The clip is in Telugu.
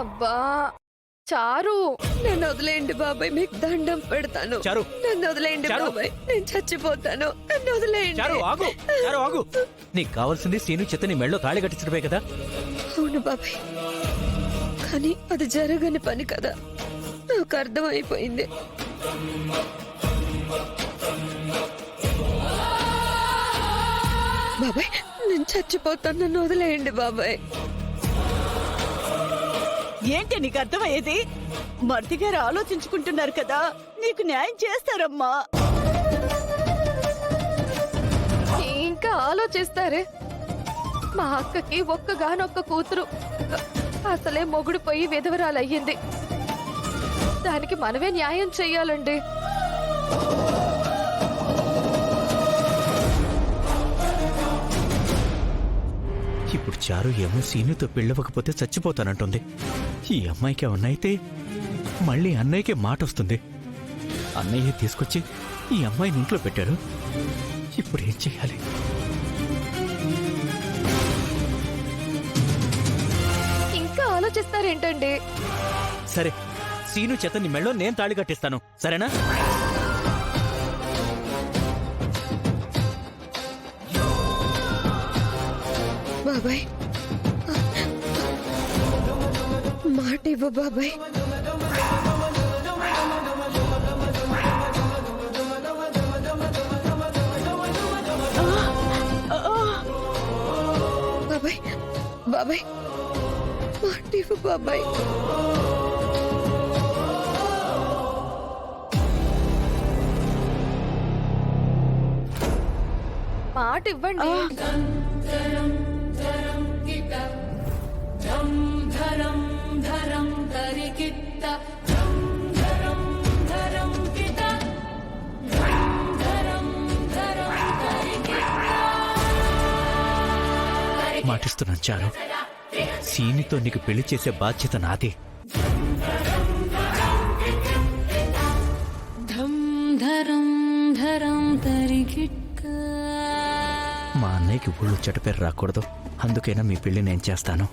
అబ్బా చారు, నన్ను వదిలేయండి బాబాయ్, మీకు దండం పెడతాను. చారు, నన్ను వదిలేయండి చారు. బాబాయ్, నేను చచ్చిపోతాను. నన్ను వదిలేయండి. చారు ఆగు, చారు ఆగు. నీకు కావాల్సింది సీను చేత నీ మెళ్ళో తాళి కట్టించడమే కదా. అవును బాబాయ్, కానీ అది జరగని పని కదా, నాకు అర్థమైపోయింది. బాబాయ్ నేను చచ్చిపోతాను, నన్ను వదిలేయండి బాబాయ్. ఏంటి నీకు అర్థమయ్యేది? మర్ది గారు ఆలోచించుకుంటున్నారు కదా, నీకు న్యాయం చేస్తారమ్మా. ఇంకా ఆలోచిస్తారే? మా అక్కకి ఒక్కగానొక్క కూతురు, అసలే మొగుడు పోయి విధవరాలయ్యింది. దానికి మనమే న్యాయం చెయ్యాలండి. ఇప్పుడు చారు ఏమో సీనుతో పెళ్ళవకపోతే చచ్చిపోతానంటుంది. ఈ అమ్మాయికి ఏమన్నా అయితే మళ్ళీ అన్నయ్యకే మాట వస్తుంది. అన్నయ్య తీసుకొచ్చి ఈ అమ్మాయిని ఇంట్లో పెట్టారు. ఇప్పుడు ఏం చెయ్యాలి? ఇంకా ఆలోచిస్తారేంటండి? సరే, సీను చేత నీ మెళ్ళో నేను తాళి కట్టిస్తాను, సరేనా? బాబాయ్ మాట ఇవ్వు బాబాయ్. బాబాయ్ బాబాయ్ మాట ఇవ్వు బాబాయ్. మాట ఇవ్వండి. మాటిస్తున్నాను చారు, సీనితో నీకు పెళ్లి చేసే బాధ్యత నాదే. మా అన్నయ్యకి ఊళ్ళు చెడ్డ పేరు రాకూడదు, అందుకైనా మీ పెళ్లి నేను చేస్తాను.